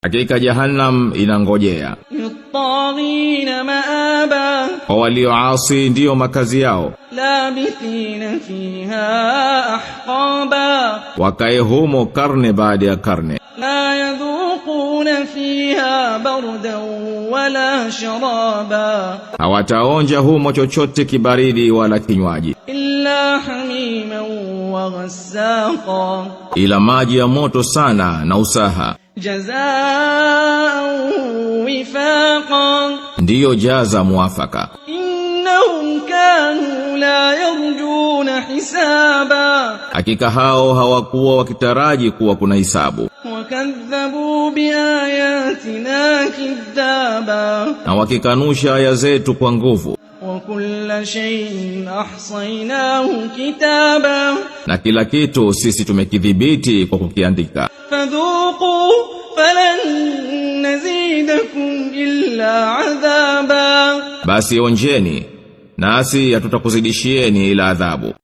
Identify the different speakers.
Speaker 1: Hakika Jahannam inangojea
Speaker 2: للطاغين مآبا
Speaker 1: kwa walioasi ndiyo makazi yao,
Speaker 2: لابثين فيها أحقابا
Speaker 1: wakae humo karne baada ya karne,
Speaker 2: لا يذوقون فيها بردا ولا شرابا
Speaker 1: hawataonja humo chochote kibaridi wala kinywaji,
Speaker 2: إلا حميما وغساقا
Speaker 1: ila maji ya moto sana na usaha,
Speaker 2: جزاء وفاقا
Speaker 1: ndiyo jaza muafaka.
Speaker 2: إنهم كانوا لا يرجون حسابا
Speaker 1: Hakika hao hawakuwa wakitaraji kuwa kuna hisabu,
Speaker 2: وكذبوا بآياتنا كذابا
Speaker 1: na wakikanusha aya zetu kwa nguvu,
Speaker 2: وكل شيء أحصيناه كتابا
Speaker 1: na kila kitu sisi tumekidhibiti kwa kukiandika.
Speaker 2: فذوقوا فلن نزيدكم إلا عذابا
Speaker 1: Basi onjeni, nasi hatutakuzidishieni ila adhabu.